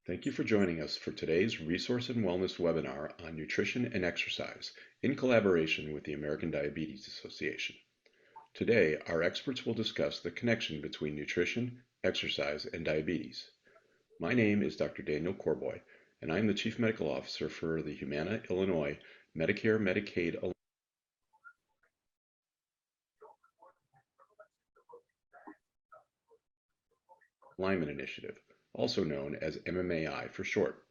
Thank you for joining us for today's Resource and Wellness webinar on nutrition and exercise in collaboration with the American Diabetes Association. Today, our experts will discuss the connection between nutrition, exercise, and diabetes. My name is Dr. Daniel Corboy, and I am the Chief Medical Officer for the Humana, Illinois Medicare/Medicaid Alignment Initiative, also known as MMAI for short.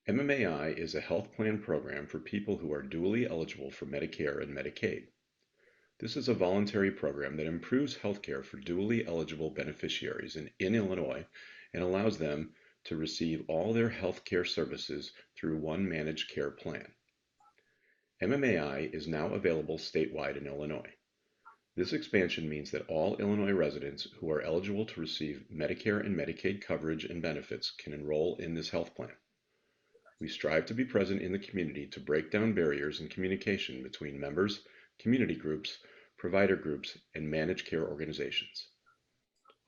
MMAI is a health plan program for people who are dually eligible for Medicare and Medicaid. This is a voluntary program that improves healthcare for dually eligible beneficiaries in Illinois and allows them to receive all their healthcare services through one managed care plan. MMAI is now available statewide in Illinois. This expansion means that all Illinois residents who are eligible to receive Medicare and Medicaid coverage and benefits can enroll in this health plan. We strive to be present in the community to break down barriers in communication between members, community groups, provider groups, and managed care organizations.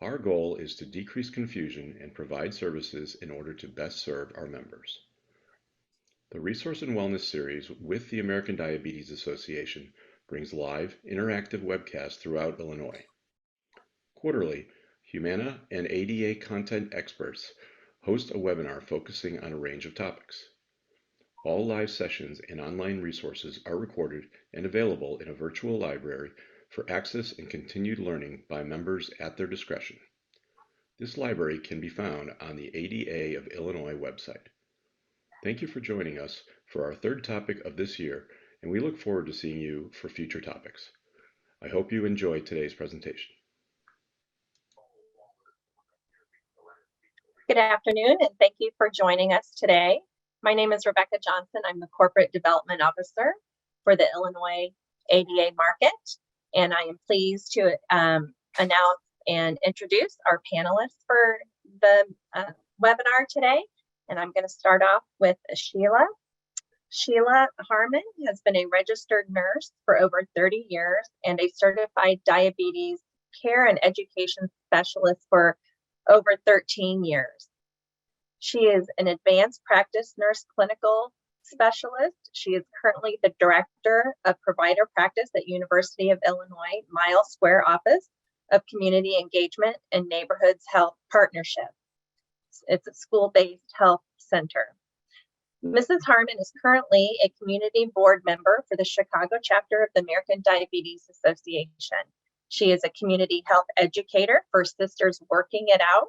Our goal is to decrease confusion and provide services in order to best serve our members. The Resource and Wellness series with the American Diabetes Association brings live, interactive webcasts throughout Illinois. Quarterly, Humana and ADA content experts host a webinar focusing on a range of topics. All live sessions and online resources are recorded and available in a virtual library for access and continued learning by members at their discretion. This library can be found on the ADA of Illinois website. Thank you for joining us for our third topic of this year, and we look forward to seeing you for future topics. I hope you enjoyed today's presentation. Good afternoon, and thank you for joining us today. My name is Rebecca Johnson. I'm the Corporate Development Officer for the Illinois ADA market, and I am pleased to announce and introduce our panelists for the webinar today. And I'm going to start off with Sheila. Sheila Harmon has been a registered nurse for over 30 years and a certified diabetes care and education specialist for over 13 years. She is an advanced practice nurse clinical specialist. She is currently the director of provider practice at University of Illinois Mile Square Office of Community Engagement and Neighborhoods Health Partnership. It's a school-based health center. Mrs. Harmon is currently a community board member for the Chicago chapter of the American Diabetes Association. She is a community health educator for Sisters Working It Out,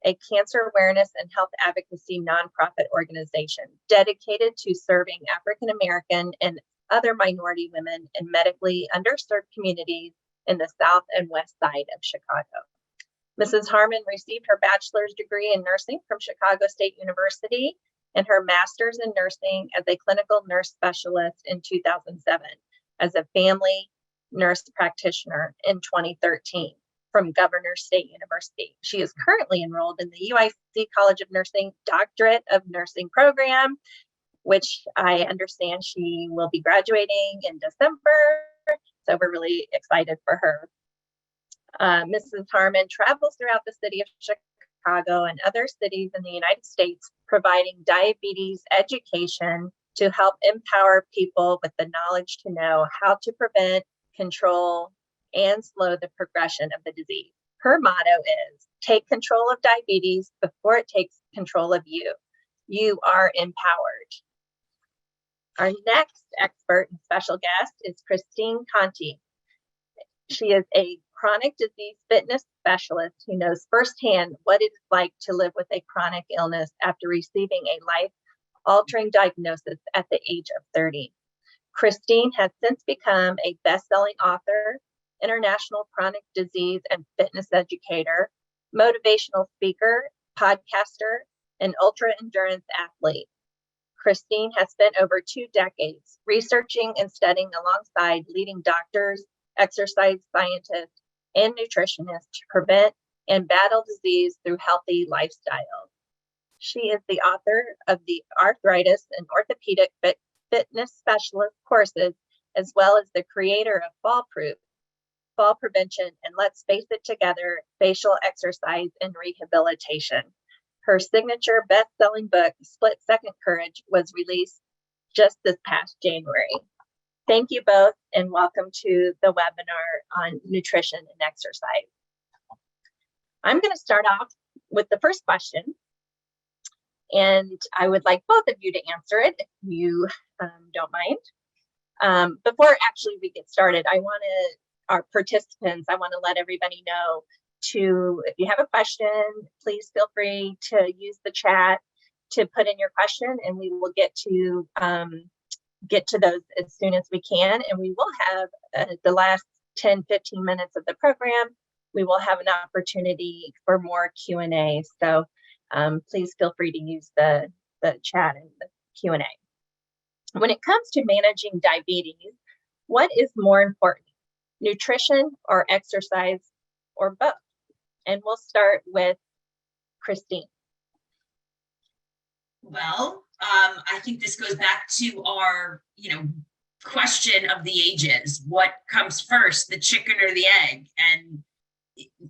a cancer awareness and health advocacy nonprofit organization dedicated to serving African American and other minority women in medically underserved communities in the South and West Side of Chicago. Mrs. Harmon received her bachelor's degree in nursing from Chicago State University and her master's in nursing as a clinical nurse specialist in 2007, as a family nurse practitioner in 2013 from Governor State University. She is currently enrolled in the UIC College of Nursing Doctorate of Nursing program, which I understand she will be graduating in December. So we're really excited for her. Mrs. Harmon travels throughout the city of Chicago and other cities in the United States, providing diabetes education to help empower people with the knowledge to know how to prevent, control, and slow the progression of the disease. Her motto is, take control of diabetes before it takes control of you. You are empowered. Our next expert and special guest is Christine Conti. She is a chronic disease fitness specialist who knows firsthand what it's like to live with a chronic illness after receiving a life-altering diagnosis at the age of 30. Christine has since become a best-selling author, international chronic disease and fitness educator, motivational speaker, podcaster, and ultra-endurance athlete. Christine has spent over 2 decades researching and studying alongside leading doctors, exercise scientists, and nutritionists to prevent and battle disease through healthy lifestyles. She is the author of the Arthritis and Orthopedic Fitness Specialist courses, as well as the creator of Fall Proof, Fall Prevention, and Let's Face It Together, Facial Exercise and Rehabilitation. Her signature best-selling book, Split Second Courage, was released just this past January. Thank you both, and welcome to the webinar on nutrition and exercise. I'm going to start off with the first question, and I would like both of you to answer it if you don't mind. Before actually we get started, our participants, I want to let everybody know if you have a question, please feel free to use the chat to put in your question, and we will get to those as soon as we can. And we will have the last 10-15 minutes of the program, we will have an opportunity for more Q&A. So please feel free to use the chat and the Q&A. When it comes to managing diabetes, what is more important, nutrition or exercise, or both? And we'll start with Christine. Well, I think this goes back to our, question of the ages. What comes first, the chicken or the egg? And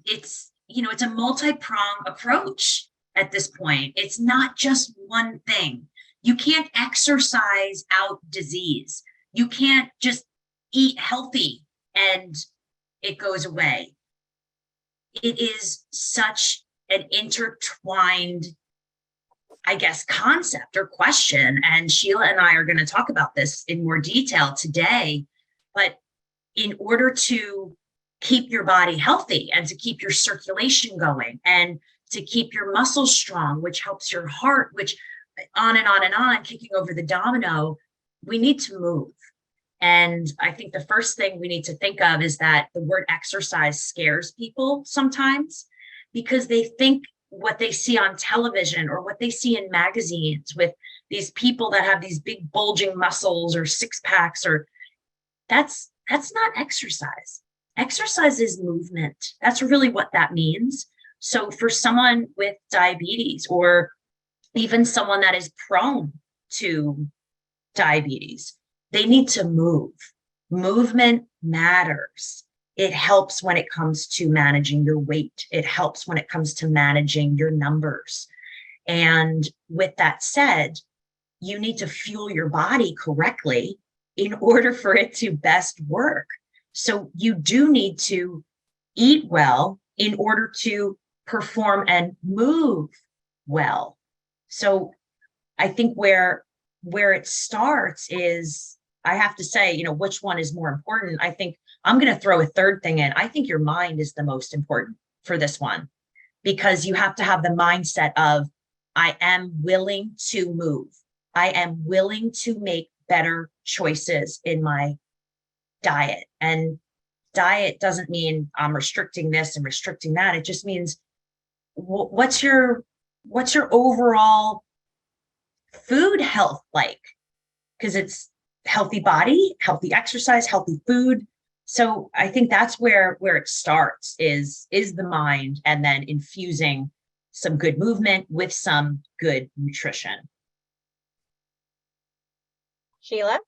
it's a multi-pronged approach at this point. It's not just one thing. You can't exercise out disease. You can't just eat healthy and it goes away. It is such an intertwined, concept or question. And Sheila and I are going to talk about this in more detail today. But in order to keep your body healthy and to keep your circulation going and to keep your muscles strong, which helps your heart, which on and on and on, kicking over the domino, we need to move. And I think the first thing we need to think of is that the word exercise scares people sometimes because they think what they see on television or what they see in magazines with these people that have these big bulging muscles or six packs, or that's not exercise. Exercise is movement. That's really what that means. So for someone with diabetes or even someone that is prone to diabetes, they need to move. Movement matters. It helps when it comes to managing your weight. It helps when it comes to managing your numbers. And with that said, you need to fuel your body correctly in order for it to best work. So you do need to eat well in order to perform and move well. So I think where it starts is, I have to say, which one is more important? I think I'm going to throw a third thing in. I think your mind is the most important for this one, because you have to have the mindset of, I am willing to move. I am willing to make better choices in my diet. And diet doesn't mean I'm restricting this and restricting that. It just means what's your overall food health like? Because it's healthy body, healthy exercise, healthy food. So I think that's where it starts is the mind, and then infusing some good movement with some good nutrition. Sheila?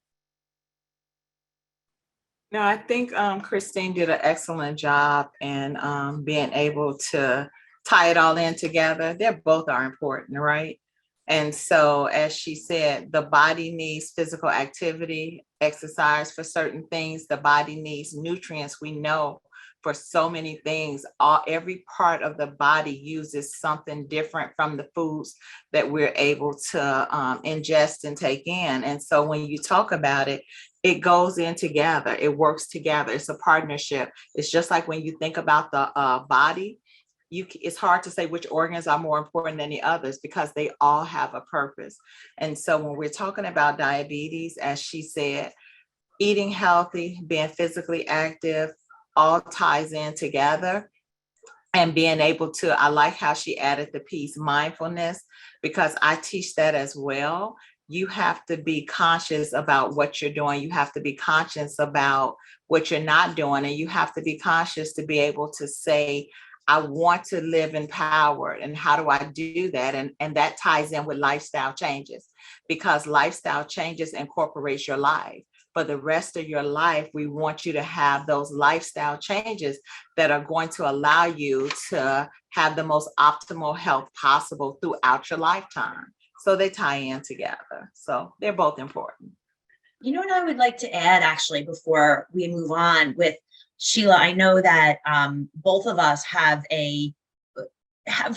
No, I think Christine did an excellent job in being able to tie it all in together. They both are important, right? And so, as she said, the body needs physical activity, exercise for certain things. The body needs nutrients. We know for so many things, every part of the body uses something different from the foods that we're able to ingest and take in. And so when you talk about it, it goes in together. It works together. It's a partnership. It's just like when you think about the body, it's hard to say which organs are more important than the others because they all have a purpose. And so when we're talking about diabetes, as she said, eating healthy, being physically active, all ties in together. And being able to, I like how she added the piece mindfulness, because I teach that as well. You have to be conscious about what you're doing. You have to be conscious about what you're not doing. And you have to be conscious to be able to say, I want to live empowered. And how do I do that? And that ties in with lifestyle changes, because lifestyle changes incorporates your life. for the rest of your life, we want you to have those lifestyle changes that are going to allow you to have the most optimal health possible throughout your lifetime. So they tie in together. So they're both important. You know what I would like to add, actually, before we move on with Sheila? I know that both of us have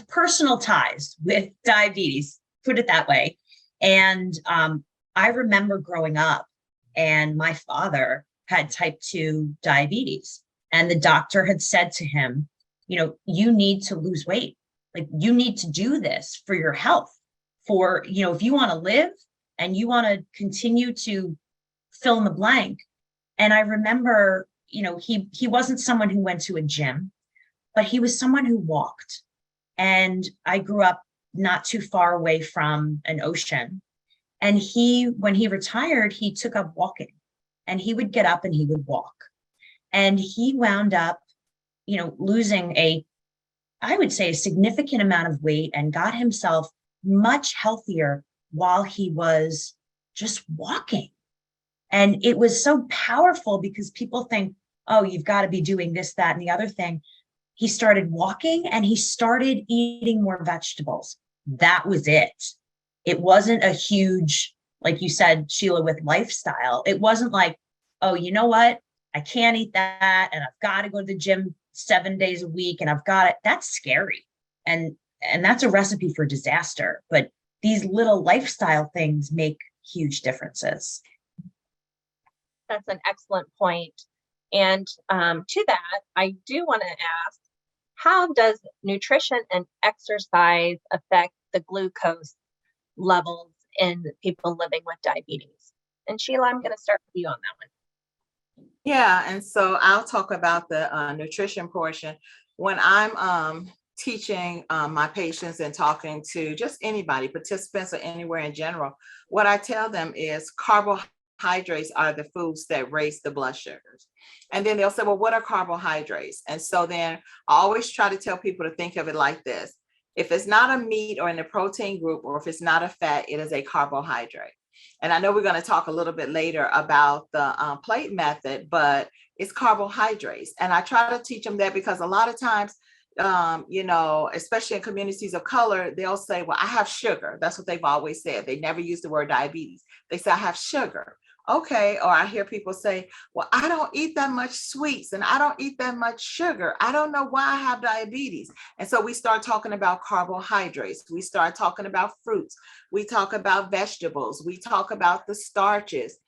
personal ties with diabetes, put it that way. And I remember growing up, and my father had type 2 diabetes, and the doctor had said to him, you need to lose weight. Like, you need to do this for your health, for, if you want to live and you want to continue to fill in the blank. And I remember, he wasn't someone who went to a gym, but he was someone who walked. And I grew up not too far away from an ocean. And when he retired, he took up walking, and he would get up and he would walk. And he wound up, losing I would say, a significant amount of weight, and got himself much healthier while he was just walking. And it was so powerful, because people think, oh, you've got to be doing this, that, and the other thing. He started walking, and he started eating more vegetables. That was it. It wasn't a huge, like you said, Sheila, with lifestyle. It wasn't like, oh, you know what? I can't eat that, and I've got to go to the gym 7 days a week, and I've got it. That's scary. And that's a recipe for disaster. But these little lifestyle things make huge differences. That's an excellent point. And to that, I do want to ask, how does nutrition and exercise affect the glucose levels in people living with diabetes? And Sheila, I'm going to start with you on that one. Yeah, and so I'll talk about the nutrition portion. When I'm teaching my patients and talking to just anybody, participants or anywhere in general, what I tell them is carbohydrates are the foods that raise the blood sugars. And then they'll say, well, what are carbohydrates? And so then I always try to tell people to think of it like this. If it's not a meat or in the protein group, or if it's not a fat, it is a carbohydrate. And I know we're going to talk a little bit later about the plate method, but it's carbohydrates. And I try to teach them that because a lot of times, especially in communities of color, they'll say, well, I have sugar. That's what they've always said. They never use the word diabetes. They say, I have sugar. Okay. Or I hear people say, well, I don't eat that much sweets and I don't eat that much sugar. I don't know why I have diabetes. And so we start talking about carbohydrates. We start talking about fruits. We talk about vegetables. We talk about the starches.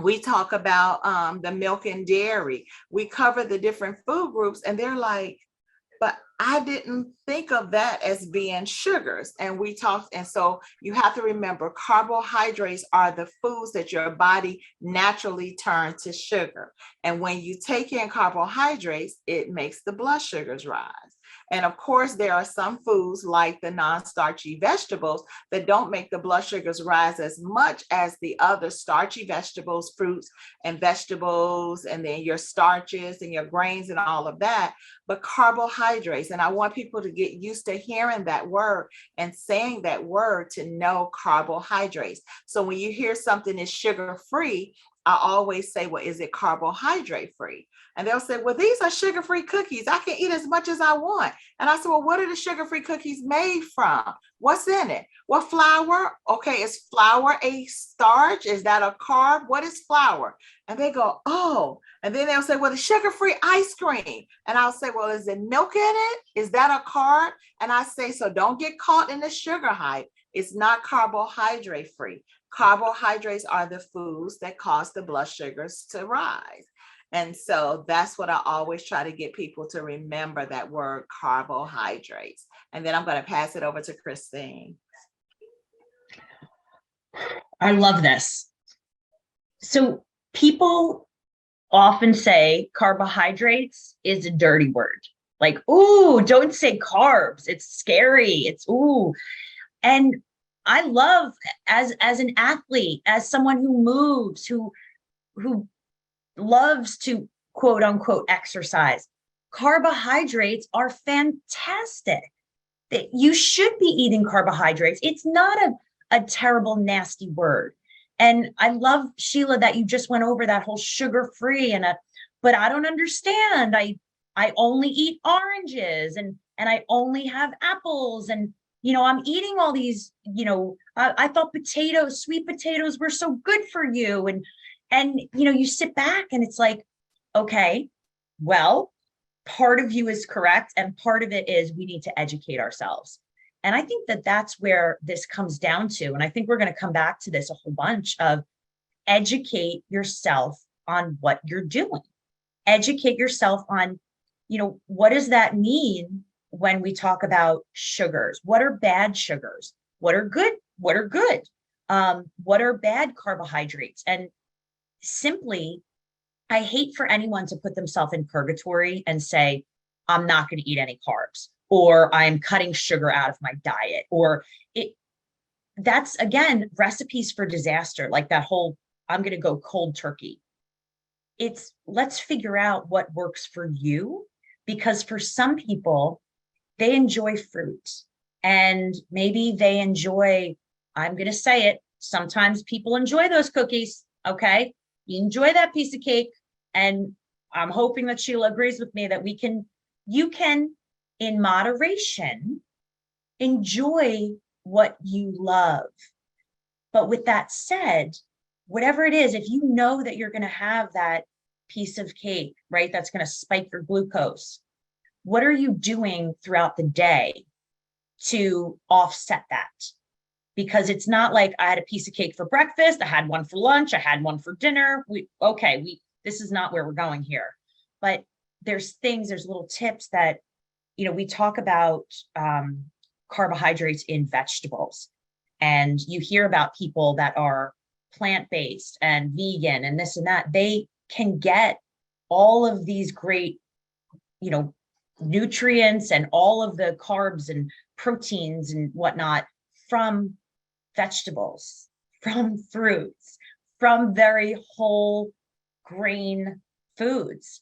We talk about the milk and dairy. We cover the different food groups, and they're like, but I didn't think of that as being sugars. And we talked, and so you have to remember, carbohydrates are the foods that your body naturally turn to sugar. And when you take in carbohydrates, it makes the blood sugars rise. And of course, there are some foods like the non-starchy vegetables that don't make the blood sugars rise as much as the other starchy vegetables, fruits and vegetables, and then your starches and your grains and all of that. But carbohydrates, and I want people to get used to hearing that word and saying that word to know carbohydrates. So when you hear something is sugar-free, I always say, well, is it carbohydrate free? And they'll say, well, these are sugar-free cookies. I can eat as much as I want. And I said, well, what are the sugar-free cookies made from? What's in it? Well, flour. Okay, is flour a starch? Is that a carb? What is flour? And they go, oh. And then they'll say, well, the sugar-free ice cream. And I'll say, well, is there milk in it? Is that a carb? And I say, so don't get caught in the sugar hype. It's not carbohydrate free. Carbohydrates are the foods that cause the blood sugars to rise. And so that's what I always try to get people to remember, that word carbohydrates. And then I'm going to pass it over to Christine. I love this. So people often say carbohydrates is a dirty word. Like, ooh, don't say carbs. It's scary. It's ooh. And I love, as an athlete, as someone who moves, who loves to quote unquote exercise, carbohydrates are fantastic. That you should be eating carbohydrates. It's not a terrible, nasty word. And I love, Sheila, that you just went over that whole sugar free but I don't understand. I only eat oranges and I only have apples and I'm eating all these, I thought potatoes, sweet potatoes were so good for you. And you sit back and it's like, okay, well, part of you is correct. And part of it is we need to educate ourselves. And I think that that's where this comes down to. And I think we're going to come back to this a whole bunch of educate yourself on what you're doing. Educate yourself on, what does that mean when we talk about sugars? What are bad sugars? What are good? What are good? What are bad carbohydrates? And simply, I hate for anyone to put themselves in purgatory and say, I'm not going to eat any carbs, or I'm cutting sugar out of my diet, or that's again, recipes for disaster, like that whole, I'm going to go cold turkey. It's let's figure out what works for you, because for some people, they enjoy fruit and maybe they enjoy, I'm going to say it, sometimes people enjoy those cookies. Okay. You enjoy that piece of cake. And I'm hoping that Sheila agrees with me that you can, in moderation, enjoy what you love. But with that said, whatever it is, if you know that you're going to have that piece of cake, right, that's going to spike your glucose, what are you doing throughout the day to offset that? Because it's not like I had a piece of cake for breakfast, I had one for lunch, I had one for dinner. This is not where we're going here. But there's little tips that, we talk about carbohydrates in vegetables. And you hear about people that are plant-based and vegan and this and that. They can get all of these great, nutrients and all of the carbs and proteins and whatnot from vegetables, from fruits, from very whole grain foods.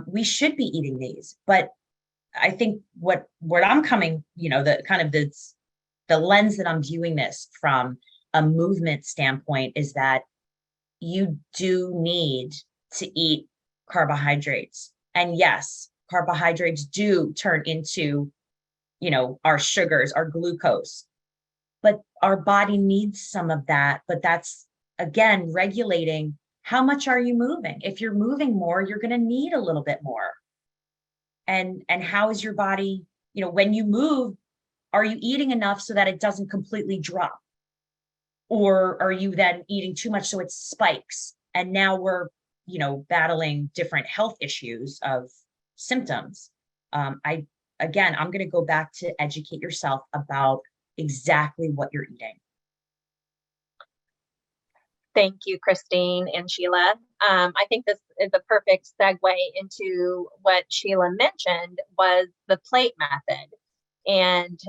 We should be eating these, but I think what I'm coming, the kind of the lens that I'm viewing this from a movement standpoint is that you do need to eat carbohydrates. And yes, carbohydrates do turn into, our sugars, our glucose, but our body needs some of that. But that's, again, regulating how much are you moving? If you're moving more, you're going to need a little bit more. And how is your body, when you move, are you eating enough so that it doesn't completely drop? Or are you then eating too much so it spikes? And now we're, battling different health issues of symptoms. I'm going to go back to educate yourself about exactly what you're eating. Thank you, Christine and Sheila. I think this is a perfect segue into what Sheila mentioned was the plate method. And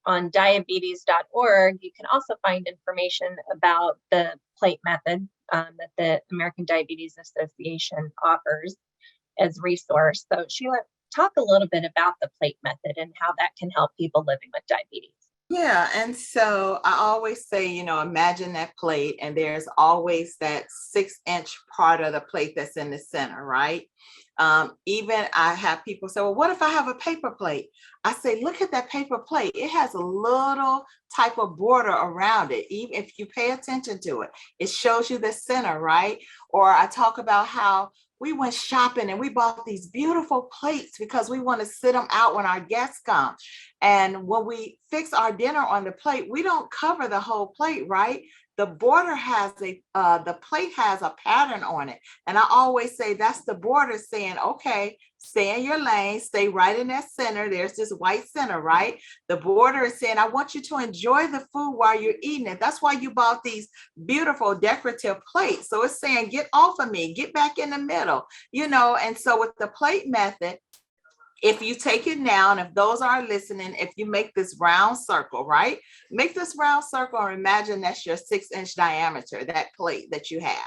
on diabetes.org, you can also find information about the plate method that the American Diabetes Association offers as resource. So Sheila, talk a little bit about the plate method and how that can help people living with diabetes. Yeah. And so I always say, imagine that plate, and there's always that 6-inch part of the plate that's in the center, right? Even I have people say, well, what if I have a paper plate? I say, look at that paper plate. It has a little type of border around it. Even if you pay attention to it, it shows you the center, right? Or I talk about how we went shopping and we bought these beautiful plates because we want to sit them out when our guests come. And when we fix our dinner on the plate, we don't cover the whole plate, right? The border has the plate has a pattern on it. And I always say that's the border saying, okay, stay in your lane, stay right in that center. There's this white center, right? The border is saying, I want you to enjoy the food while you're eating it. That's why you bought these beautiful decorative plates. So it's saying, get off of me, get back in the middle, And so with the plate method, if you take it down, if those are listening, if you make this round circle, right? Make this round circle and imagine that's your 6-inch diameter, that plate that you have.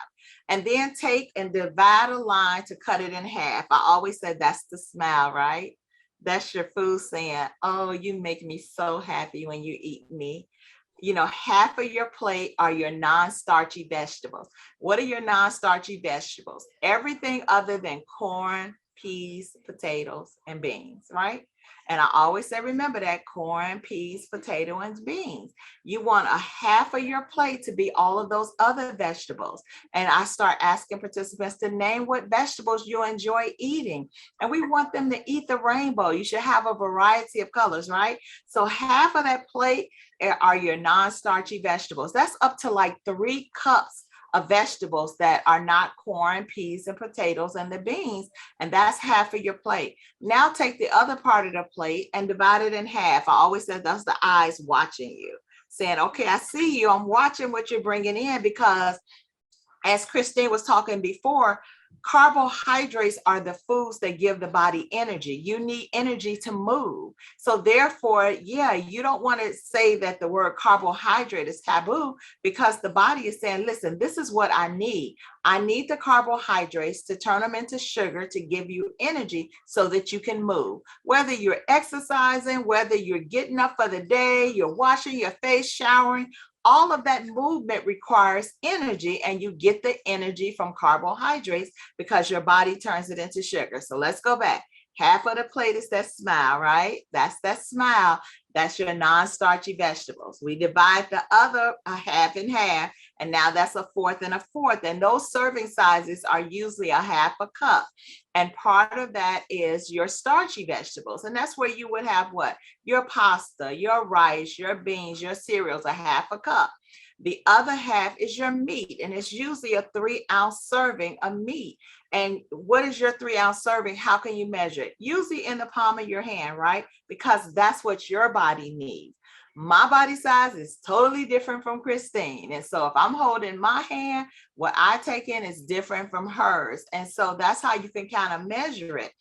And then take and divide a line to cut it in half. I always say that's the smile, right? That's your food saying, oh, you make me so happy when you eat me. half of your plate are your non-starchy vegetables. What are your non-starchy vegetables? Everything other than corn, peas, potatoes, and beans, right? And I always say, remember that: corn, peas, potato, and beans. You want a half of your plate to be all of those other vegetables. And I start asking participants to name what vegetables you enjoy eating. And we want them to eat the rainbow. You should have a variety of colors, right? So half of that plate are your non-starchy vegetables. That's up to like 3 cups of vegetables that are not corn, peas, and potatoes, and the beans, and that's half of your plate. Now take the other part of the plate and divide it in half. I always say that's the eyes watching you, saying, okay, I see you, I'm watching what you're bringing in, because as Christine was talking before, carbohydrates are the foods that give the body energy. You need energy to move. So therefore, yeah, you don't want to say that the word carbohydrate is taboo, because the body is saying, listen, this is what I need. I need the carbohydrates to turn them into sugar to give you energy so that you can move. Whether you're exercising, whether you're getting up for the day, you're washing your face, showering, all of that movement requires energy, and you get the energy from carbohydrates because your body turns it into sugar. So let's go back. Half of the plate is that smile, right? That's that smile. That's your non-starchy vegetables. We divide the other half in half, and now that's a fourth and a fourth. And those serving sizes are usually a half a cup. And part of that is your starchy vegetables. And that's where you would have what? Your pasta, your rice, your beans, your cereals, a half a cup. The other half is your meat, and it's usually a 3-ounce serving of meat. And what is your 3-ounce serving? How can you measure it? Usually in the palm of your hand, right? Because that's what your body needs. My body size is totally different from Christine. And so if I'm holding my hand, what I take in is different from hers. And so that's how you can kind of measure it.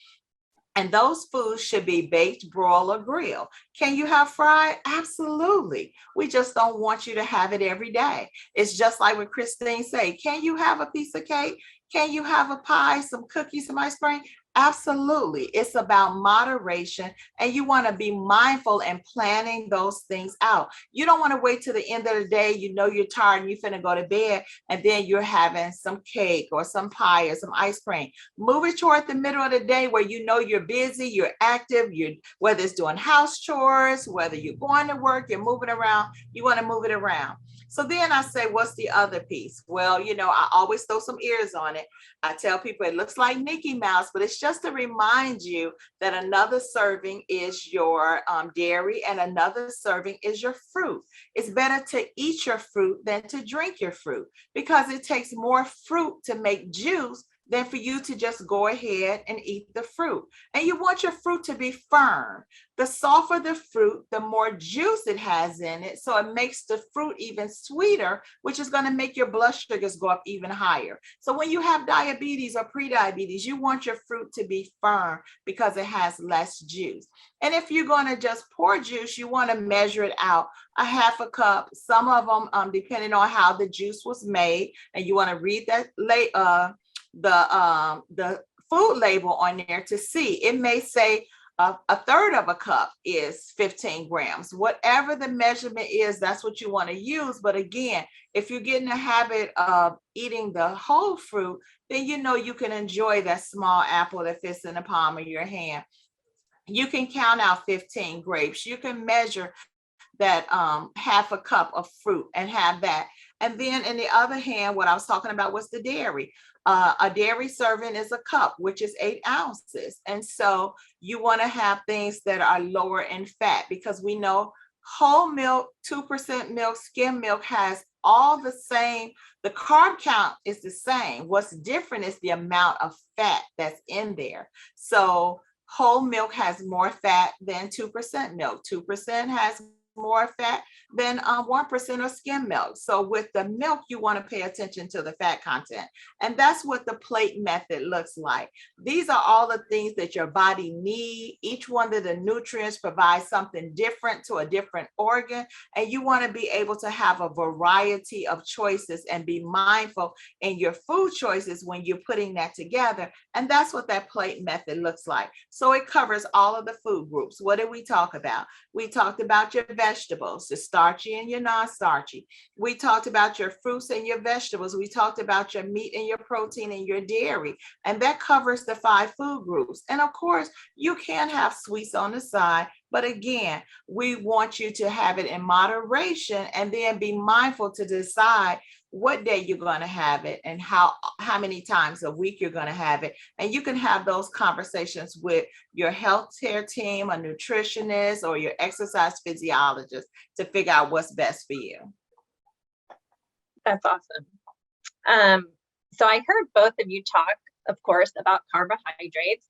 And those foods should be baked, broiled, or grilled. Can you have fried? Absolutely. We just don't want you to have it every day. It's just like what Christine said. Can you have a piece of cake? Can you have a pie, some cookies, some ice cream? Absolutely. It's about moderation, and you want to be mindful in planning those things out. You don't want to wait till the end of the day, you're tired and you're finna go to bed, and then you're having some cake or some pie or some ice cream. Move it toward the middle of the day where you're busy, you're active, whether it's doing house chores, whether you're going to work, you're moving around, you want to move it around. So then I say, what's the other piece? Well, I always throw some ears on it. I tell people it looks like Mickey Mouse, but it's just to remind you that another serving is your dairy, and another serving is your fruit. It's better to eat your fruit than to drink your fruit, because it takes more fruit to make juice than for you to just go ahead and eat the fruit. And you want your fruit to be firm. The softer the fruit, the more juice it has in it. So it makes the fruit even sweeter, which is going to make your blood sugars go up even higher. So when you have diabetes or prediabetes, you want your fruit to be firm because it has less juice. And if you're going to just pour juice, you want to measure it out, a half a cup. Some of them, depending on how the juice was made, and you want to read that the food label on there to see. It may say a third of a cup is 15 grams. Whatever the measurement is, that's what you want to use. But again, if you're getting a habit of eating the whole fruit, then you can enjoy that small apple that fits in the palm of your hand. You can count out 15 grapes. You can measure that half a cup of fruit and have that. And then in the other hand, what I was talking about was the dairy. A dairy serving is a cup, which is 8 ounces. And so you want to have things that are lower in fat, because we know whole milk, 2% milk, skim milk has all the same. The carb count is the same. What's different is the amount of fat that's in there. So whole milk has more fat than 2% milk. 2% has more fat than 1% of skim milk. So with the milk, you want to pay attention to the fat content. And that's what the plate method looks like. These are all the things that your body needs. Each one of the nutrients provides something different to a different organ. And you want to be able to have a variety of choices and be mindful in your food choices when you're putting that together. And that's what that plate method looks like. So it covers all of the food groups. What did we talk about? We talked about your vegetables. vegetables, the starchy and your non-starchy. We talked about your fruits and your vegetables. We talked about your meat and your protein and your dairy. And that covers the 5 food groups. And of course, you can have sweets on the side. But again, we want you to have it in moderation and then be mindful to decide what day you're going to have it and how many times a week you're going to have it. And you can have those conversations with your healthcare team, a nutritionist, or your exercise physiologist to figure out what's best for you. That's awesome. So I heard both of you talk, of course, about carbohydrates.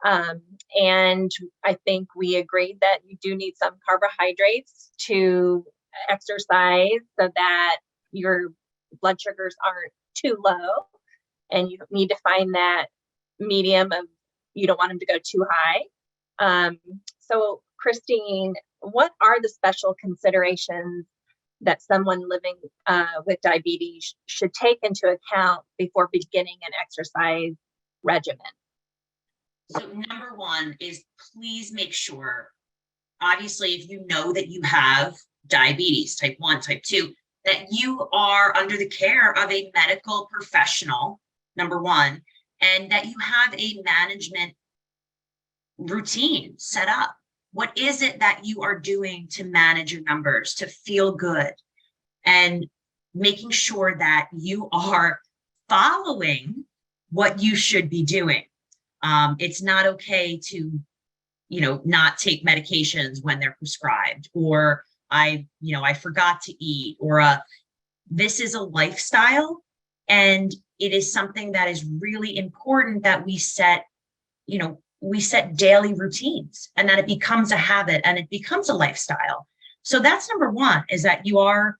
And I think we agreed that you do need some carbohydrates to exercise so that your blood sugars aren't too low, and you need to find that medium of, you don't want them to go too high. So Christine, what are the special considerations that someone living with diabetes should take into account before beginning an exercise regimen? So number one is, please make sure, obviously, if you know that you have diabetes, type 1, type 2, that you are under the care of a medical professional, number one, and that you have a management routine set up. What is it that you are doing to manage your numbers, to feel good, and making sure that you are following what you should be doing. It's not okay to, not take medications when they're prescribed, or I forgot to eat, or this is a lifestyle, and it is something that is really important that we set daily routines, and that it becomes a habit and it becomes a lifestyle. So that's number one, is that you are,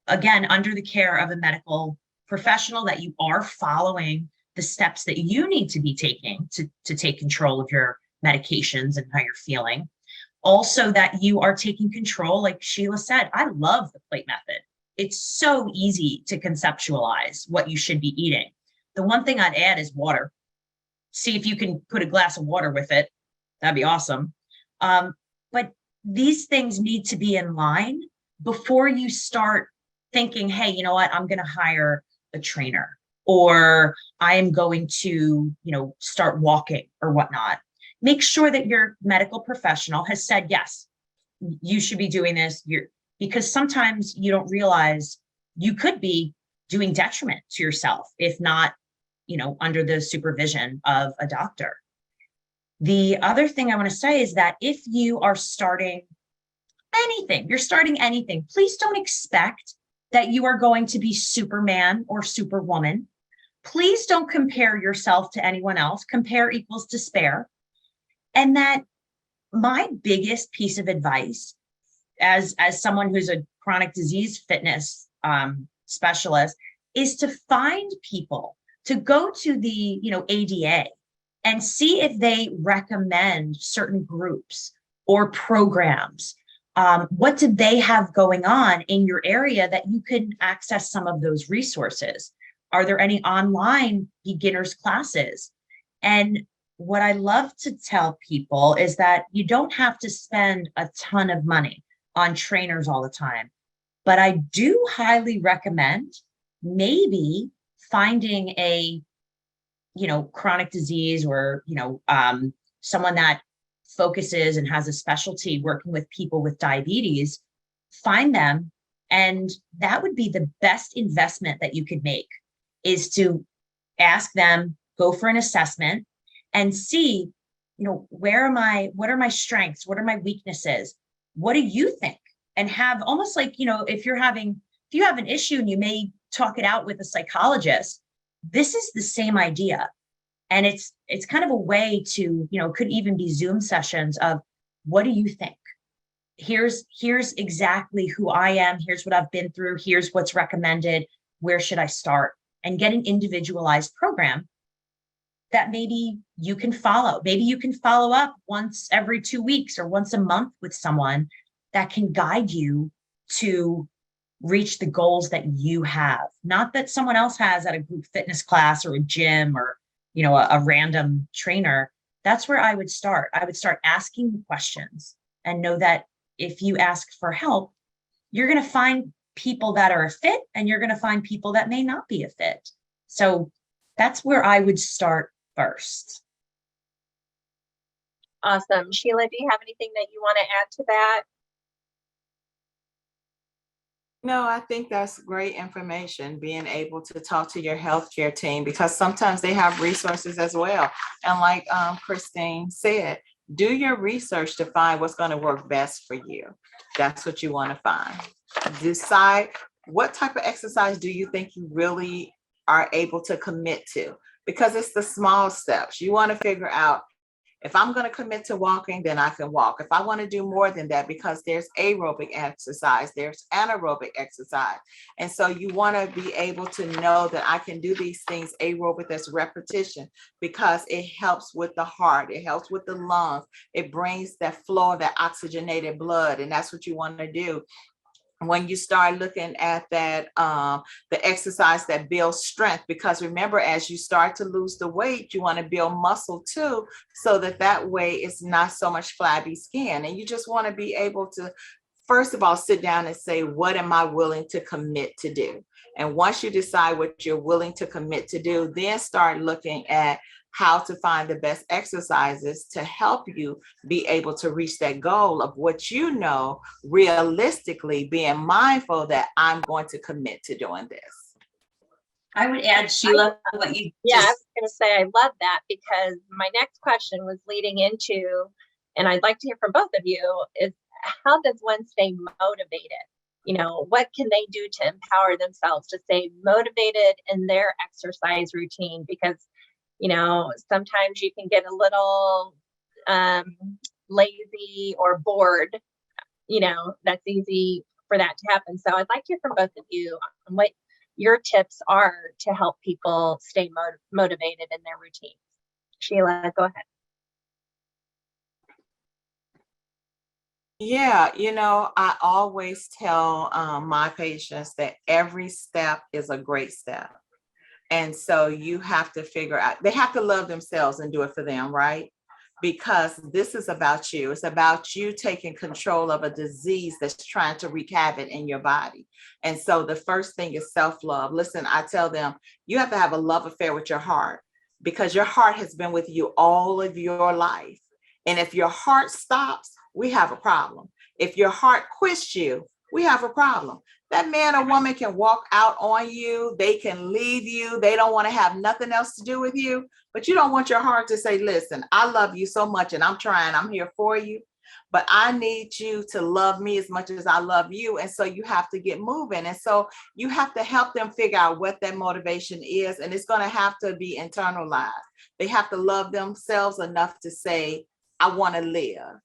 again, under the care of a medical professional, that you are following the steps that you need to be taking to take control of your medications and how you're feeling. Also, that you are taking control, like Sheila said, I love the plate method. It's so easy to conceptualize what you should be eating. The one thing I'd add is water. See if you can put a glass of water with it. That'd be awesome. But these things need to be in line before you start thinking, hey, you know what, I'm going to hire a trainer, or I am going to, start walking or whatnot. Make sure that your medical professional has said, yes, you should be doing this. Because sometimes you don't realize you could be doing detriment to yourself, if not, under the supervision of a doctor. The other thing I want to say is that if you are starting anything, please don't expect that you are going to be Superman or Superwoman. Please don't compare yourself to anyone else. Compare equals despair. And that my biggest piece of advice as someone who's a chronic disease fitness specialist is to find people to go to the ADA and see if they recommend certain groups or programs. What do they have going on in your area that you can access some of those resources? Are there any online beginners classes? And what I love to tell people is that you don't have to spend a ton of money on trainers all the time, but I do highly recommend maybe finding a, chronic disease, or, someone that focuses and has a specialty working with people with diabetes. Find them, and that would be the best investment that you could make, is to ask them, go for an assessment and see, what are my strengths? What are my weaknesses? What do you think? And have almost like, if you have an issue and you may talk it out with a psychologist, this is the same idea. And it's kind of a way to, could even be Zoom sessions of, what do you think? Here's exactly who I am. Here's what I've been through. Here's what's recommended. Where should I start? And get an individualized program that maybe you can follow. Maybe you can follow up once every 2 weeks or once a month with someone that can guide you to reach the goals that you have, not that someone else has at a group fitness class or a gym or, a random trainer. That's where I would start. I would start asking questions and know that if you ask for help, you're going to find people that are a fit and you're going to find people that may not be a fit. So that's where I would start first. Awesome. Sheila, do you have anything that you want to add to that? No, I think that's great information, being able to talk to your healthcare team, because sometimes they have resources as well. And like Christine said, do your research to find what's going to work best for you. That's what you want to find. Decide what type of exercise do you think you really are able to commit to, because it's the small steps. You want to figure out, if I'm going to commit to walking, then I can walk. If I want to do more than that, because there's aerobic exercise, there's anaerobic exercise. And so you want to be able to know that I can do these things aerobic, that's repetition, because it helps with the heart, it helps with the lungs, it brings that flow of that oxygenated blood. And that's what you want to do when you start looking at that, the exercise that builds strength, because remember, as you start to lose the weight, you want to build muscle too, so that way it's not so much flabby skin. And you just want to be able to, first of all, sit down and say, what am I willing to commit to do? And once you decide what you're willing to commit to do, then start looking at how to find the best exercises to help you be able to reach that goal of what you know, realistically being mindful that I'm going to commit to doing this. I would add, Sheila, what you Yeah, I just was going to say, I love that, because my next question was leading into, and I'd like to hear from both of you, is how does one stay motivated? You know, what can they do to empower themselves to stay motivated in their exercise routine? Because, you know, sometimes you can get a little lazy or bored. You know, that's easy for that to happen. So I'd like to hear from both of you on what your tips are to help people stay motivated in their routines. Sheila, go ahead. Yeah, I always tell my patients that every step is a great step. And so you have to figure out, they have to love themselves and do it for them, right? Because this is about you. It's about you taking control of a disease that's trying to wreak havoc in your body. And so the first thing is self-love. Listen, I tell them, you have to have a love affair with your heart, because your heart has been with you all of your life. And if your heart stops, we have a problem. If your heart quits you, we have a problem. That man or woman can walk out on you, they can leave you, they don't want to have nothing else to do with you, but you don't want your heart to say, listen, I love you so much and I'm trying, I'm here for you, but I need you to love me as much as I love you. And so you have to get moving. And so you have to help them figure out what that motivation is. And it's going to have to be internalized. They have to love themselves enough to say, I want to live.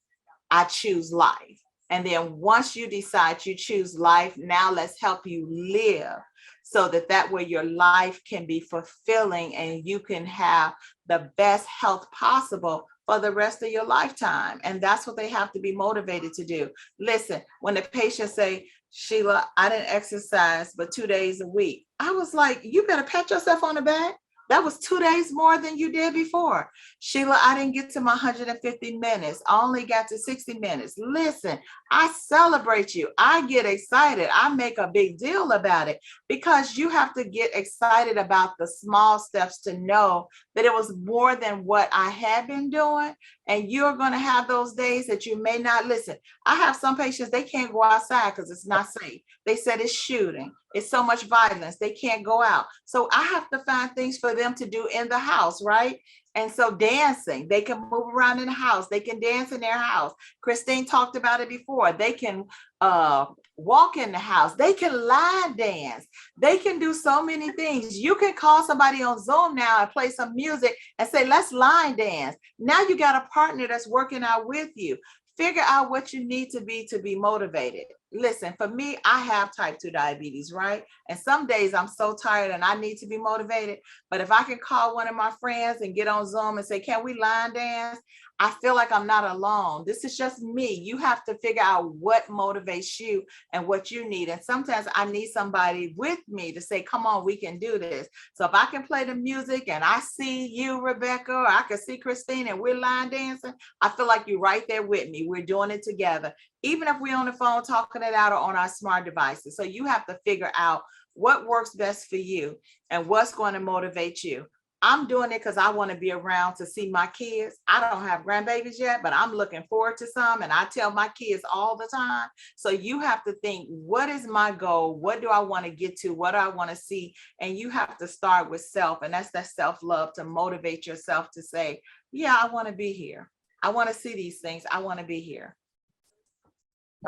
I choose life. And then once you decide you choose life, now let's help you live, so that way your life can be fulfilling and you can have the best health possible for the rest of your lifetime. And that's what they have to be motivated to do. Listen, when the patients say, Sheila, I didn't exercise but 2 days a week, I was like, you better pat yourself on the back. That was 2 days more than you did before. Sheila, I didn't get to my 150 minutes. I only got to 60 minutes. Listen, I celebrate you. I get excited. I make a big deal about it, because you have to get excited about the small steps to know that it was more than what I had been doing. And you're going to have those days that you may not listen. I have some patients, they can't go outside because it's not safe. They said it's shooting. It's so much violence. They can't go out. So I have to find things for them to do in the house, right? And so dancing, they can move around in the house. They can dance in their house. Christine talked about it before. They can walk in the house. They can line dance. They can do so many things. You can call somebody on Zoom now and play some music and say, let's line dance. Now you got a partner that's working out with you. Figure out what you need to be motivated. Listen, for me, I have type 2 diabetes, right? And some days I'm so tired and I need to be motivated. But if I can call one of my friends and get on Zoom and say, can we line dance? I feel like I'm not alone. This is just me. You have to figure out what motivates you and what you need. And sometimes I need somebody with me to say, come on, we can do this. So if I can play the music and I see you, Rebecca, or I can see Christine and we're line dancing, I feel like you're right there with me. We're doing it together, even if we're on the phone talking it out or on our smart devices. So you have to figure out what works best for you and what's going to motivate you. I'm doing it because I want to be around to see my kids. I don't have grandbabies yet, but I'm looking forward to some. And I tell my kids all the time. So you have to think, what is my goal? What do I want to get to? What do I want to see? And you have to start with self. And that's that self-love to motivate yourself to say, yeah, I want to be here. I want to see these things. I want to be here.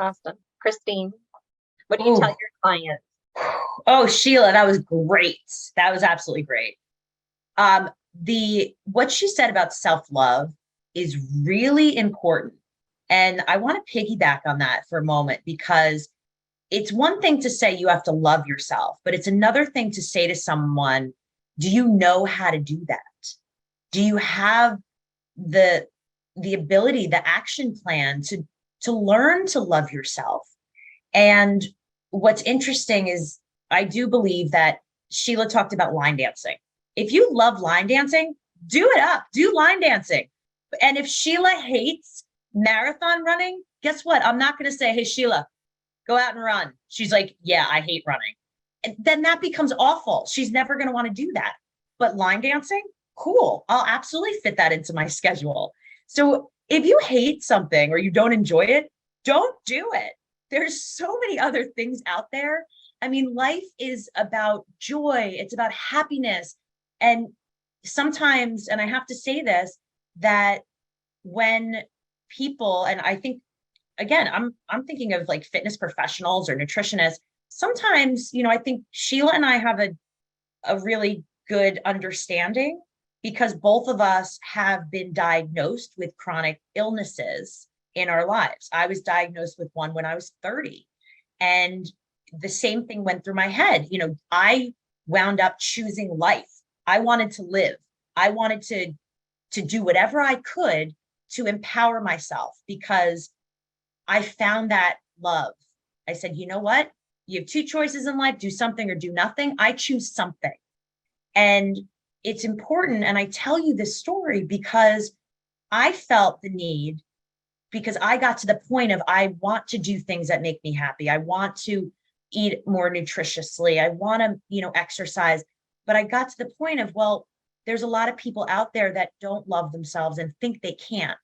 Awesome. Christine, what do you tell your clients? Oh, Sheila, that was great. That was absolutely great. What she said about self-love is really important. And I want to piggyback on that for a moment, because it's one thing to say you have to love yourself, but it's another thing to say to someone, do you know how to do that? Do you have the ability, the action plan to learn to love yourself? And what's interesting is I do believe that Sheila talked about line dancing. If you love line dancing, do it up, do line dancing. And if Sheila hates marathon running, guess what? I'm not going to say, hey, Sheila, go out and run. She's like, yeah, I hate running. And then that becomes awful. She's never going to want to do that. But line dancing, cool. I'll absolutely fit that into my schedule. So if you hate something or you don't enjoy it, don't do it. There's so many other things out there. I mean, life is about joy. It's about happiness. And sometimes, and I have to say this, that when people, and I think, again, I'm thinking of like fitness professionals or nutritionists. Sometimes, I think Sheila and I have a really good understanding, because both of us have been diagnosed with chronic illnesses in our lives. I was diagnosed with one when I was 30. And the same thing went through my head. I wound up choosing life. I wanted to live. I wanted to do whatever I could to empower myself, because I found that love. I said, you know what? You have two choices in life, do something or do nothing. I choose something. And it's important. And I tell you this story because I felt the need, because I got to the point of, I want to do things that make me happy. I want to eat more nutritiously. I want to, exercise. But I got to the point of, well, there's a lot of people out there that don't love themselves and think they can't.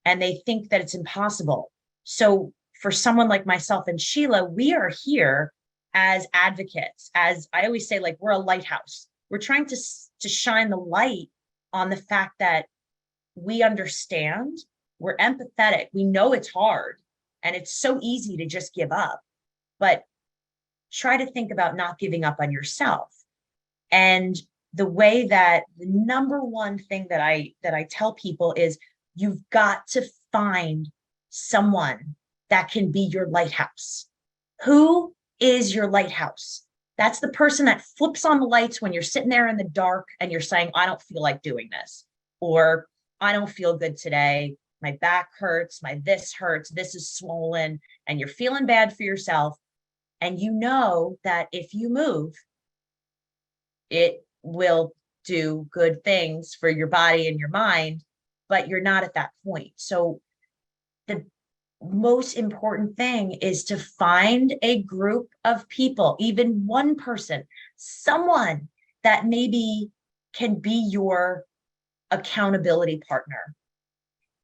And they think that it's impossible. So for someone like myself and Sheila, we are here as advocates. As I always say, like, we're a lighthouse. We're trying to shine the light on the fact that we understand, we're empathetic. We know it's hard and it's so easy to just give up, but try to think about not giving up on yourself. And the way that the number one thing that I tell people is, you've got to find someone that can be your lighthouse. Who is your lighthouse? That's the person that flips on the lights when you're sitting there in the dark and you're saying, I don't feel like doing this, or I don't feel good today. My back hurts, this hurts, this is swollen, and you're feeling bad for yourself. And you know that if you move, it will do good things for your body and your mind, but you're not at that point. So the most important thing is to find a group of people, even one person, someone that maybe can be your accountability partner.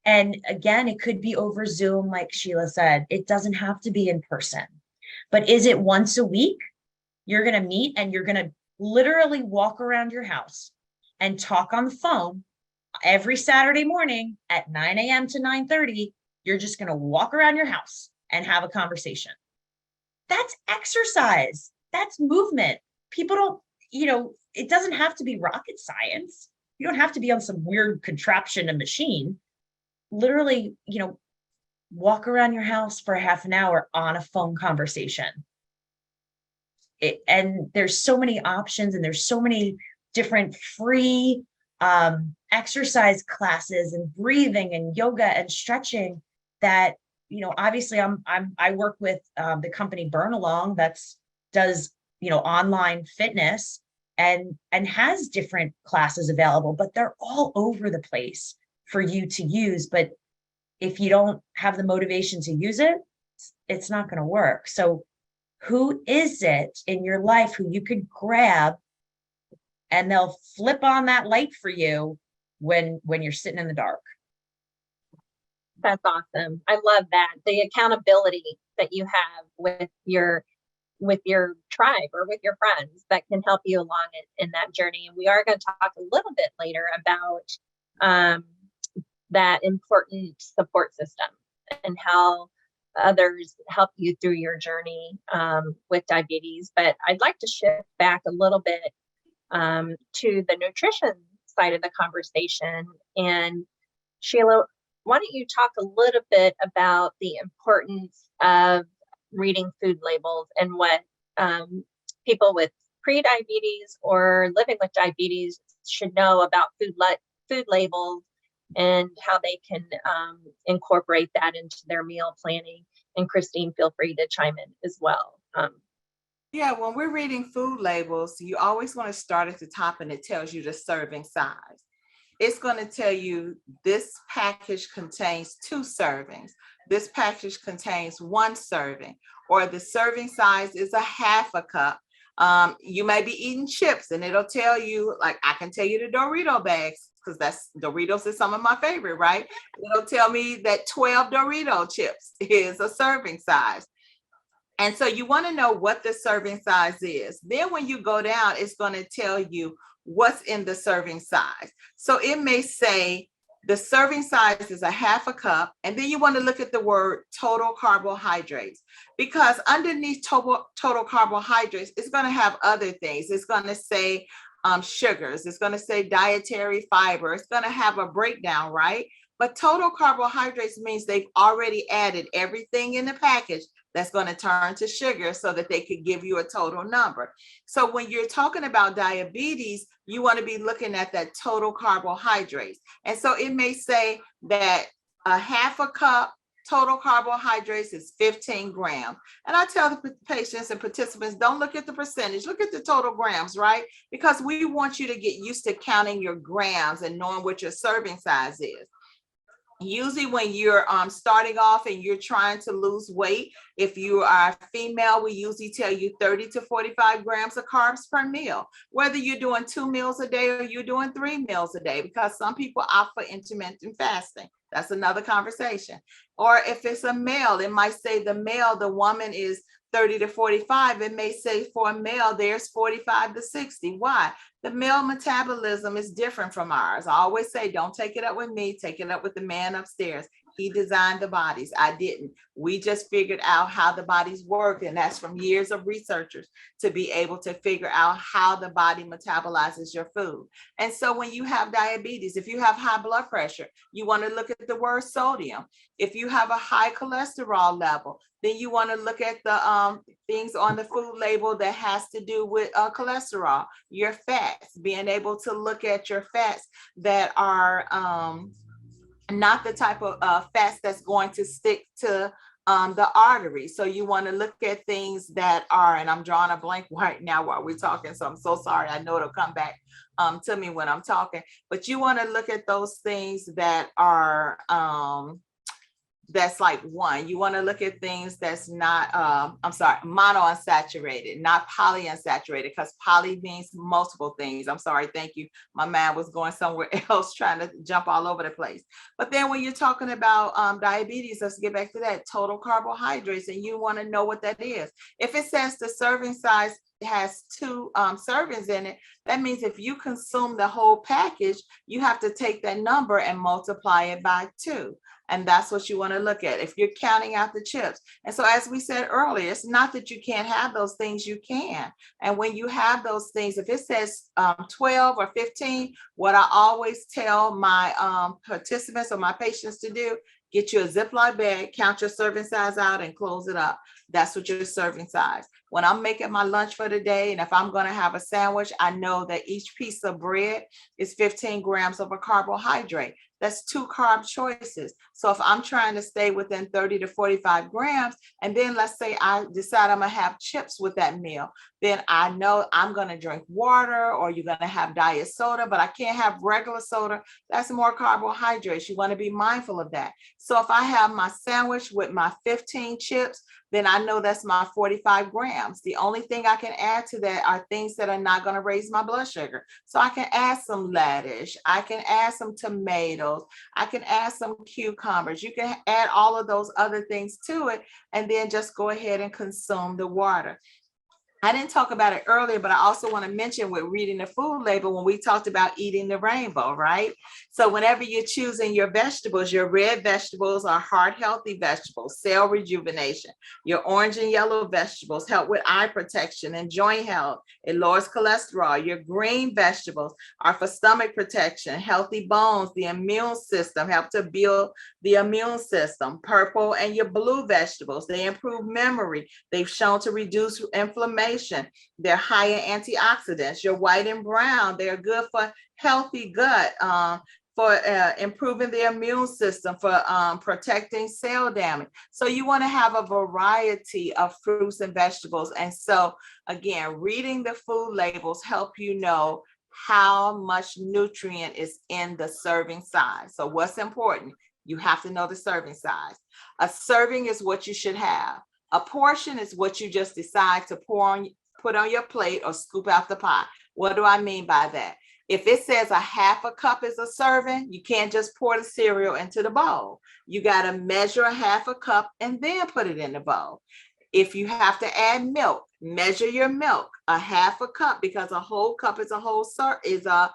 And again, it could be over Zoom, like Sheila said. It doesn't have to be in person. But is it once a week? You're going to meet and you're going to literally walk around your house and talk on the phone every Saturday morning at 9 a.m. to 9:30. You're just going to walk around your house and have a conversation. That's exercise. That's movement. People don't, it doesn't have to be rocket science. You don't have to be on some weird contraption and machine. Literally, walk around your house for a half an hour on a phone conversation. And there's so many options, and there's so many different free exercise classes and breathing and yoga and stretching that, obviously I work with the company Burn Along that's does, online fitness and has different classes available, but they're all over the place for you to use. But if you don't have the motivation to use it, it's not going to work. So who is it in your life who you could grab and they'll flip on that light for you when you're sitting in the dark? That's awesome. I love that. The accountability that you have with your tribe or with your friends that can help you along in that journey. And we are going to talk a little bit later about that important support system and how others help you through your journey with diabetes. But I'd like to shift back a little bit to the nutrition side of the conversation. And Sheila, why don't you talk a little bit about the importance of reading food labels and what people with pre-diabetes or living with diabetes should know about food labels and how they can incorporate that into their meal planning. And Christine, feel free to chime in as well. Yeah, when we're reading food labels, you always want to start at the top and it tells you the serving size. It's going to tell you this package contains 2 servings. This package contains 1 serving, or the serving size is a half a cup. You may be eating chips and it'll tell you, like I can tell you the Dorito bags, because Doritos is some of my favorite, right? It'll tell me that 12 Dorito chips is a serving size. And so you want to know what the serving size is. Then when you go down, it's going to tell you what's in the serving size. So it may say the serving size is a half a cup. And then you want to look at the word total carbohydrates, because underneath total carbohydrates, it's going to have other things. It's going to say sugars. It's going to say dietary fiber. It's going to have a breakdown, right? But total carbohydrates means they've already added everything in the package that's going to turn to sugar so that they could give you a total number. So when you're talking about diabetes, you want to be looking at that total carbohydrates. And so it may say that a half a cup total carbohydrates is 15 grams. And I tell the patients and participants, don't look at the percentage, look at the total grams, right? Because we want you to get used to counting your grams and knowing what your serving size is. Usually when you're starting off and you're trying to lose weight, if you are female, we usually tell you 30 to 45 grams of carbs per meal, whether you're doing 2 meals a day or you're doing 3 meals a day, because some people opt for intermittent fasting. That's another conversation. Or if it's a male, it might say the woman is 30 to 45. It may say for a male, there's 45 to 60. Why? The male metabolism is different from ours. I always say, don't take it up with me, take it up with the man upstairs. He designed the bodies. I didn't. We just figured out how the bodies work. And that's from years of researchers to be able to figure out how the body metabolizes your food. And so when you have diabetes, if you have high blood pressure, you want to look at the word sodium. If you have a high cholesterol level, then you want to look at the things on the food label that has to do with cholesterol, your fats, being able to look at your fats that are not the type of fats that's going to stick to the artery. So you want to look at things that are, and I'm drawing a blank right now while we're talking, so I'm so sorry. I know it'll come back to me when I'm talking, but you want to look at those things that are that's like one. You want to look at things that's not, monounsaturated, not polyunsaturated, because poly means multiple things. I'm sorry, thank you. My mind was going somewhere else trying to jump all over the place. But then when you're talking about diabetes, let's get back to that total carbohydrates, and you want to know what that is. If it says the serving size has 2 servings in it, that means if you consume the whole package, you have to take that number and multiply it by 2. And that's what you want to look at if you're counting out the chips. And so, as we said earlier, it's not that you can't have those things, you can. And when you have those things, if it says 12 or 15, what I always tell my participants or my patients to do, get you a Ziploc bag, count your serving size out and close it up. That's what your serving size. When I'm making my lunch for the day, and if I'm going to have a sandwich, I know that each piece of bread is 15 grams of a carbohydrate. That's 2 carb choices. So if I'm trying to stay within 30 to 45 grams, and then let's say I decide I'm gonna have chips with that meal, then I know I'm gonna drink water, or you're gonna have diet soda, but I can't have regular soda. That's more carbohydrates. You wanna be mindful of that. So if I have my sandwich with my 15 chips, then I know that's my 45 grams. The only thing I can add to that are things that are not going to raise my blood sugar. So I can add some lettuce, I can add some tomatoes, I can add some cucumbers. You can add all of those other things to it, and then just go ahead and consume the water. I didn't talk about it earlier, but I also want to mention with reading the food label when we talked about eating the rainbow, right? So whenever you're choosing your vegetables, your red vegetables are heart healthy vegetables, cell rejuvenation. Your orange and yellow vegetables help with eye protection and joint health. It lowers cholesterol. Your green vegetables are for stomach protection, healthy bones, the immune system, help to build the immune system. Purple and your blue vegetables, they improve memory. They've shown to reduce inflammation. They're high in antioxidants. Your white and brown, they're good for healthy gut, for improving the immune system, for protecting cell damage. So you want to have a variety of fruits and vegetables. And so again, reading the food labels help you know how much nutrient is in the serving size. So what's important? You have to know the serving size. A serving is what you should have. A portion is what you just decide to put on your plate or scoop out the pot. What do I mean by that? If it says a half a cup is a serving, you can't just pour the cereal into the bowl. You got to measure a half a cup and then put it in the bowl. If you have to add milk, measure your milk, a half a cup, because a whole cup is a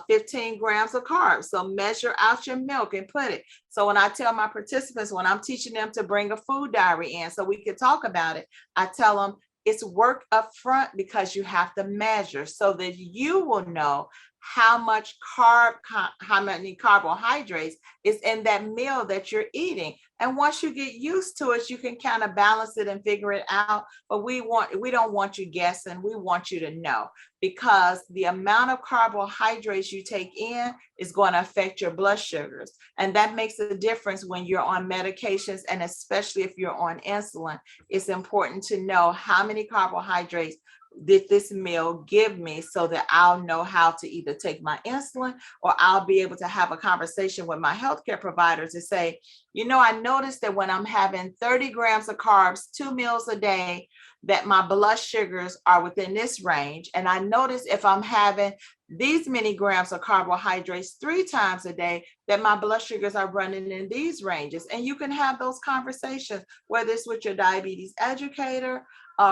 15 grams of carbs. So measure out your milk and put it. So when I tell my participants, when I'm teaching them to bring a food diary in so we can talk about it, I tell them it's work up front because you have to measure so that you will know how many carbohydrates is in that meal that you're eating. And once you get used to it, you can kind of balance it and figure it out. But we don't want you guessing. We want you to know, because the amount of carbohydrates you take in is going to affect your blood sugars. And that makes a difference when you're on medications, and especially if you're on insulin. It's important to know how many carbohydrates did this meal give me, so that I'll know how to either take my insulin, or I'll be able to have a conversation with my healthcare provider to say, you know, I noticed that when I'm having 30 grams of carbs, 2 meals a day, that my blood sugars are within this range. And I notice if I'm having these many grams of carbohydrates 3 times a day, that my blood sugars are running in these ranges. And you can have those conversations, whether it's with your diabetes educator,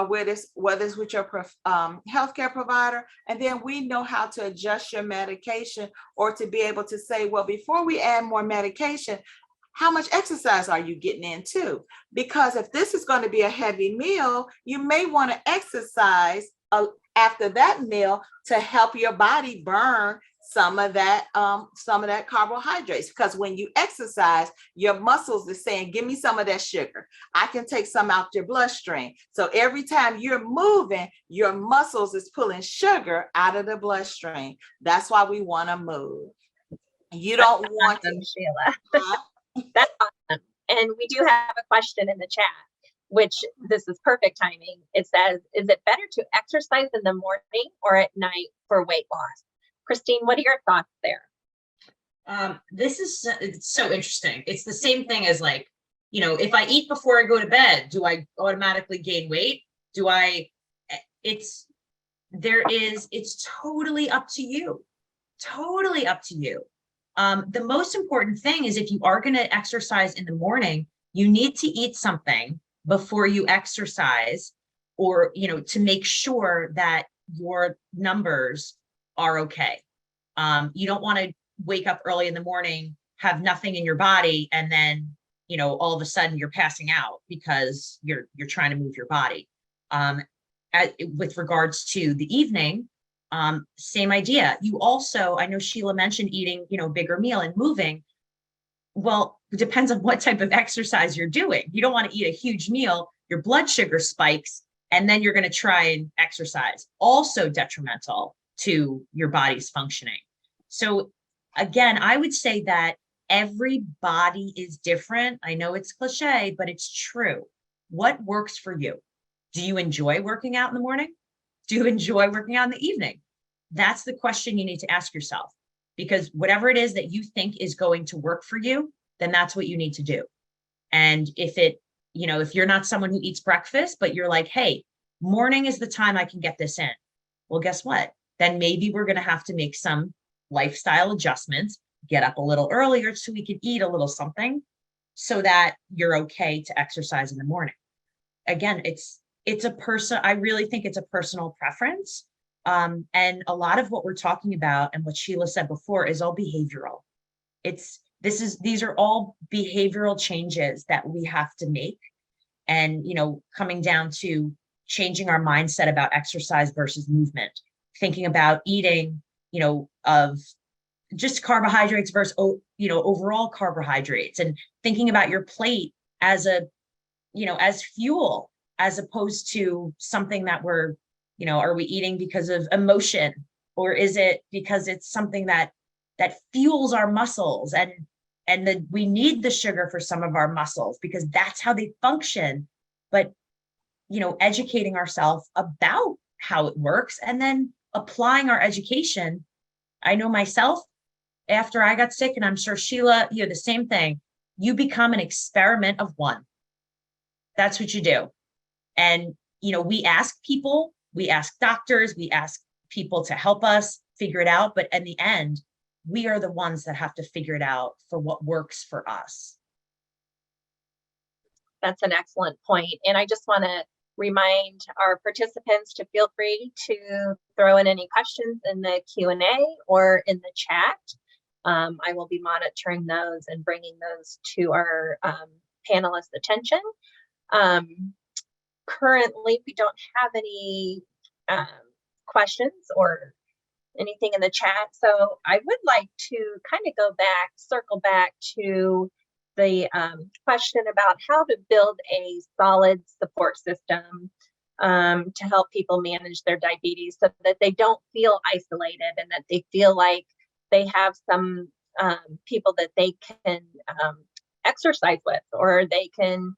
whether it's with your healthcare provider. And then we know how to adjust your medication, or to be able to say, well, before we add more medication, how much exercise are you getting into? Because if this is going to be a heavy meal, you may want to exercise after that meal to help your body burn some of that carbohydrates. Because when you exercise, your muscles are saying, give me some of that sugar. I can take some out your bloodstream. So every time you're moving, your muscles is pulling sugar out of the bloodstream. That's why we want to move. You don't want to, Sheila. That's awesome. And we do have a question in the chat, which this is perfect timing. It says, is it better to exercise in the morning or at night for weight loss? Christine, what are your thoughts there? It's so interesting. It's the same thing as, like, you know, if I eat before I go to bed, do I automatically gain weight? It's totally up to you. Totally up to you. The most important thing is, if you are going to exercise in the morning, you need to eat something before you exercise, or, you know, to make sure that your numbers are okay. You don't want to wake up early in the morning, have nothing in your body, and then, you know, all of a sudden you're passing out because you're trying to move your body. With regards to the evening, same idea. You also, I know Sheila mentioned eating, you know, bigger meal and moving. Well, it depends on what type of exercise you're doing. You don't want to eat a huge meal, your blood sugar spikes, and then you're going to try and exercise. Also detrimental to your body's functioning. So again, I would say that every body is different. I know it's cliche, but it's true. What works for you? Do you enjoy working out in the morning? Do you enjoy working out in the evening? That's the question you need to ask yourself, because whatever it is that you think is going to work for you, then that's what you need to do. And if it, if you're not someone who eats breakfast, but you're like, hey, morning is the time I can get this in. Well, guess what? Then maybe we're going to have to make some lifestyle adjustments, get up a little earlier so we can eat a little something so that you're okay to exercise in the morning. Again, it's a person, I really think it's a personal preference. And a lot of what we're talking about and what Sheila said before is all behavioral. These are all behavioral changes that we have to make. And, coming down to changing our mindset about exercise versus movement, thinking about eating, of just carbohydrates versus, overall carbohydrates, and thinking about your plate as as fuel, as opposed to something that we're, are we eating because of emotion, or is it because it's something that fuels our muscles, and that we need the sugar for some of our muscles because that's how they function. But educating ourselves about how it works and then applying our education. I know myself, after I got sick, and I'm sure Sheila, the same thing, you become an experiment of one. That's what you do. And, we ask people, we ask doctors, we ask people to help us figure it out. But in the end, we are the ones that have to figure it out for what works for us. That's an excellent point. And I just want to remind our participants to feel free to throw in any questions in the Q&A or in the chat. I will be monitoring those and bringing those to our panelists' attention. Currently, we don't have any questions or anything in the chat. So I would like to kind of circle back to the question about how to build a solid support system to help people manage their diabetes so that they don't feel isolated and that they feel like they have some people that they can exercise with, or they can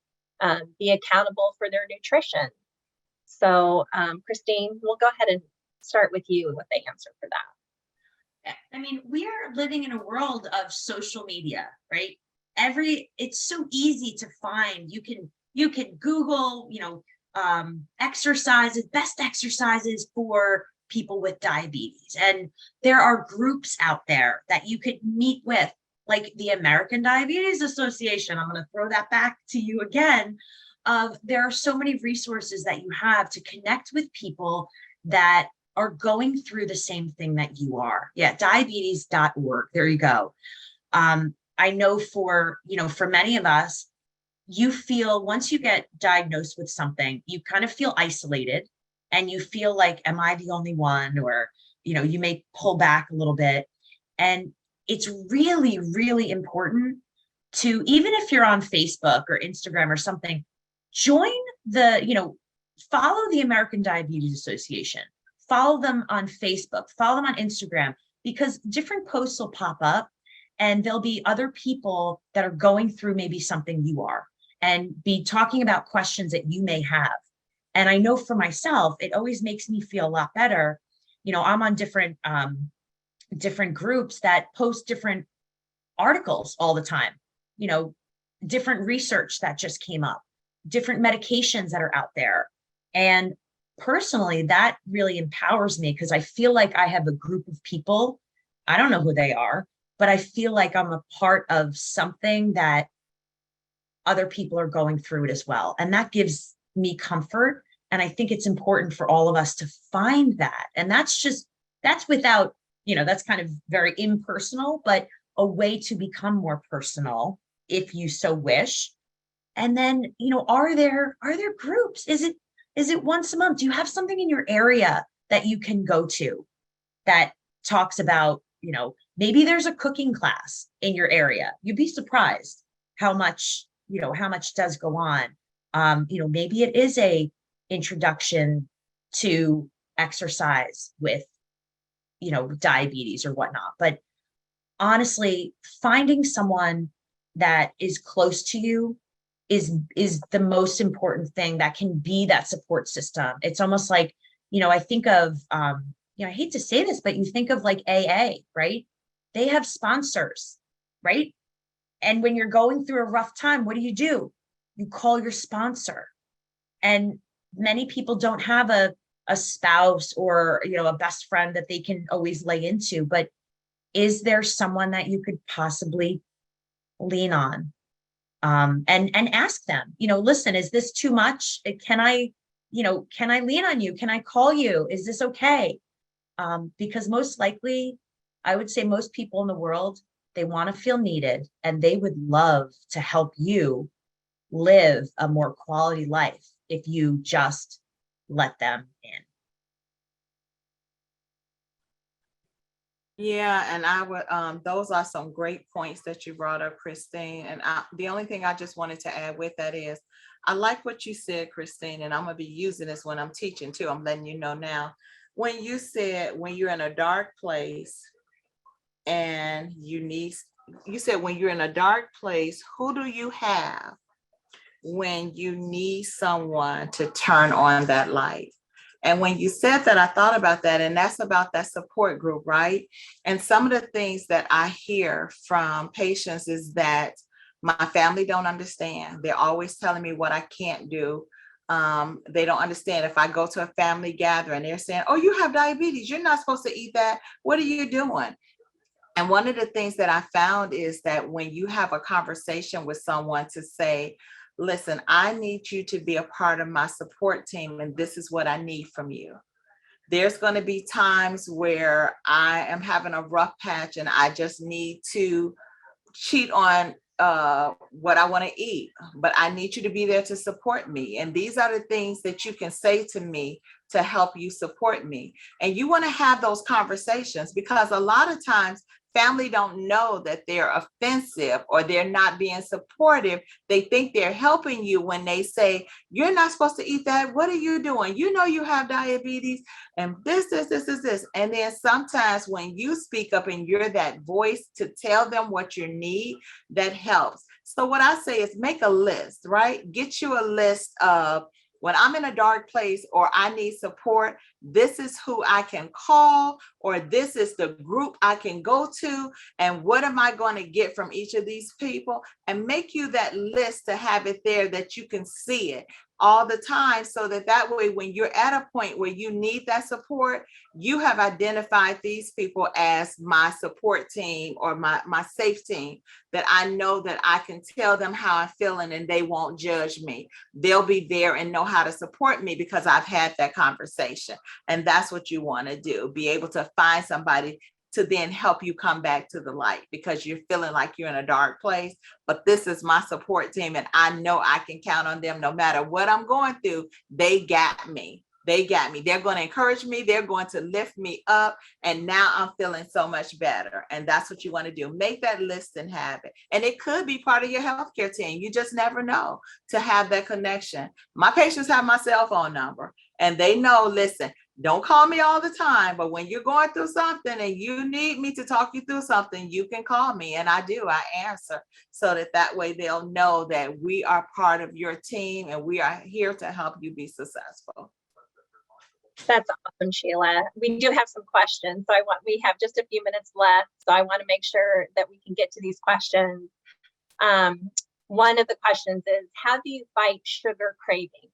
be accountable for their nutrition. So Christine, we'll go ahead and start with you with the answer for that. I mean, we are living in a world of social media, right? It's so easy to find. You can Google, best exercises for people with diabetes. And there are groups out there that you could meet with, like the American Diabetes Association. I'm going to throw that back to you again. There are so many resources that you have to connect with people that are going through the same thing that you are. Yeah, diabetes.org. There you go. I know for many of us, you feel once you get diagnosed with something, you kind of feel isolated and you feel like, am I the only one? Or, you may pull back a little bit. And it's really, really important to, even if you're on Facebook or Instagram or something, join follow the American Diabetes Association, follow them on Facebook, follow them on Instagram, because different posts will pop up and there'll be other people that are going through maybe something you are and be talking about questions that you may have. And I know for myself, it always makes me feel a lot better. I'm on different groups that post different articles all the time, different research that just came up, different medications that are out there. And personally, that really empowers me because I feel like I have a group of people. I don't know who they are, but I feel like I'm a part of something that other people are going through it as well. And that gives me comfort. And I think it's important for all of us to find that. And that's without, that's kind of very impersonal, but a way to become more personal if you so wish. And then, are there groups? Is it once a month? Do you have something in your area that you can go to that talks about maybe there's a cooking class in your area. You'd be surprised how much, how much does go on. Maybe it is a introduction to exercise with, diabetes or whatnot. But honestly, finding someone that is close to you is the most important thing that can be that support system. It's almost like, I think of, I hate to say this, but you think of like AA, right? They have sponsors, right? And when you're going through a rough time, what do? You call your sponsor. And many people don't have a spouse or, a best friend that they can always lay into, but is there someone that you could possibly lean on? And ask them, listen, is this too much? Can I lean on you? Can I call you? Is this okay? Because most likely, I would say most people in the world, they want to feel needed and they would love to help you live a more quality life if you just let them in. Yeah, and I would, those are some great points that you brought up, Christine. And the only thing I just wanted to add with that is, I like what you said, Christine, and I'm gonna be using this when I'm teaching too. I'm letting you know now. When you said when you're in a dark place and you said when you're in a dark place, who do you have when you need someone to turn on that light? And when you said that, I thought about that, and that's about that support group, right? And some of the things that I hear from patients is that my family don't understand. They're always telling me what I can't do. They don't understand if I go to a family gathering, they're saying, oh, you have diabetes. You're not supposed to eat that. What are you doing? And one of the things that I found is that when you have a conversation with someone to say, listen, I need you to be a part of my support team, and this is what I need from you. There's going to be times where I am having a rough patch and I just need to cheat on what I want to eat, but I need you to be there to support me. And these are the things that you can say to me to help you support me. And you want to have those conversations, because a lot of times family don't know that they're offensive or they're not being supportive. They think they're helping you when they say, you're not supposed to eat that. What are you doing? You know you have diabetes and this. And then sometimes when you speak up and you're that voice to tell them what you need, that helps. So what I say is make a list, right? Get you a list of, when I'm in a dark place or I need support, this is who I can call, or this is the group I can go to, and what am I going to get from each of these people? And make you that list to have it there that you can see it all the time, so that way when you're at a point where you need that support, you have identified these people as my support team or my safe team, that I know that I can tell them how I'm feeling and they won't judge me. They'll be there and know how to support me because I've had that conversation. And that's what you want to do, be able to find somebody to then help you come back to the light, because you're feeling like you're in a dark place. But this is my support team, and I know I can count on them no matter what I'm going through. They got me. They got me. They're going to encourage me. They're going to lift me up. And now I'm feeling so much better. And that's what you want to do. Make that list and have it. And it could be part of your healthcare team. You just never know, to have that connection. My patients have my cell phone number, and they know, listen, don't call me all the time, but when you're going through something and you need me to talk you through something, you can call me. And I do, I answer, so that way they'll know that we are part of your team and we are here to help you be successful. That's awesome, Sheila. We do have some questions. So we have just a few minutes left. So I want to make sure that we can get to these questions. One of the questions is, how do you fight sugar cravings?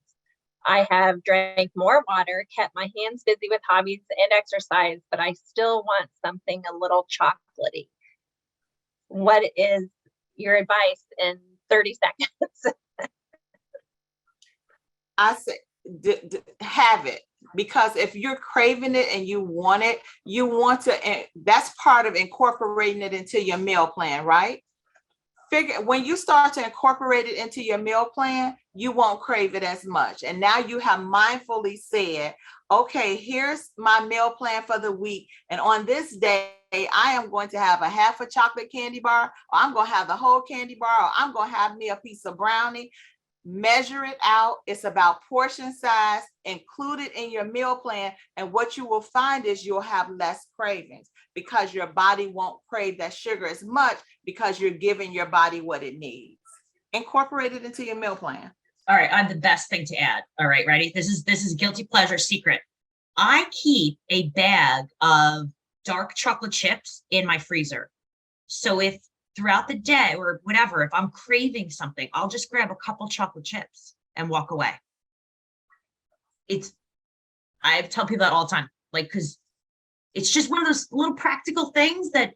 I have drank more water, kept my hands busy with hobbies and exercise, but I still want something a little chocolatey. What is your advice in 30 seconds? I say, have it. Because if you're craving it and you want it, you want to, that's part of incorporating it into your meal plan, right? when you start to incorporate it into your meal plan, you won't crave it as much. And now you have mindfully said, okay, here's my meal plan for the week. And on this day, I am going to have a half a chocolate candy bar, or I'm going to have the whole candy bar, or I'm going to have me a piece of brownie. Measure it out. It's about portion size, include it in your meal plan. And what you will find is you'll have less cravings because your body won't crave that sugar as much because you're giving your body what it needs. Incorporate it into your meal plan. All right, I have the best thing to add. All right, ready? This is guilty pleasure secret. I keep a bag of dark chocolate chips in my freezer. So if throughout the day or whatever, if I'm craving something, I'll just grab a couple chocolate chips and walk away. I tell people that all the time, like, because it's just one of those little practical things that,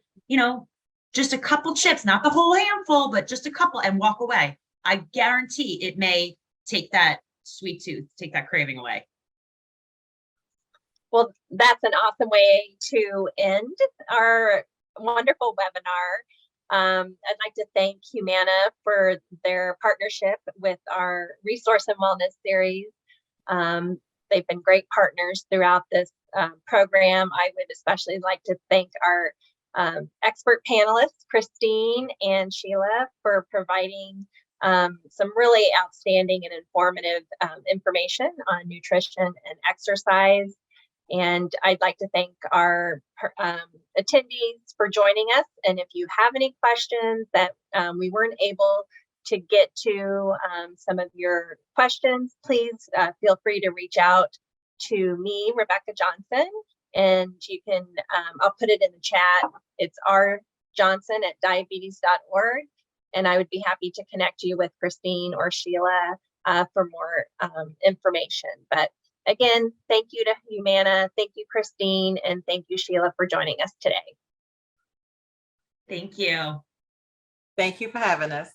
just a couple chips, not the whole handful, but just a couple, and walk away. I guarantee it may take that sweet tooth, take that craving away. Well, that's an awesome way to end our wonderful webinar. I'd like to thank Humana for their partnership with our Resource and Wellness series. They've been great partners throughout this program. I would especially like to thank our expert panelists, Christine and Sheila, for providing some really outstanding and informative information on nutrition and exercise. And I'd like to thank our attendees for joining us. And if you have any questions that we weren't able to get to some of your questions, please feel free to reach out to me, Rebecca Johnson, and you can, I'll put it in the chat. It's rjohnson@diabetes.org. And I would be happy to connect you with Christine or Sheila for more information. But again, thank you to Humana, thank you, Christine, and thank you, Sheila, for joining us today. Thank you. Thank you for having us.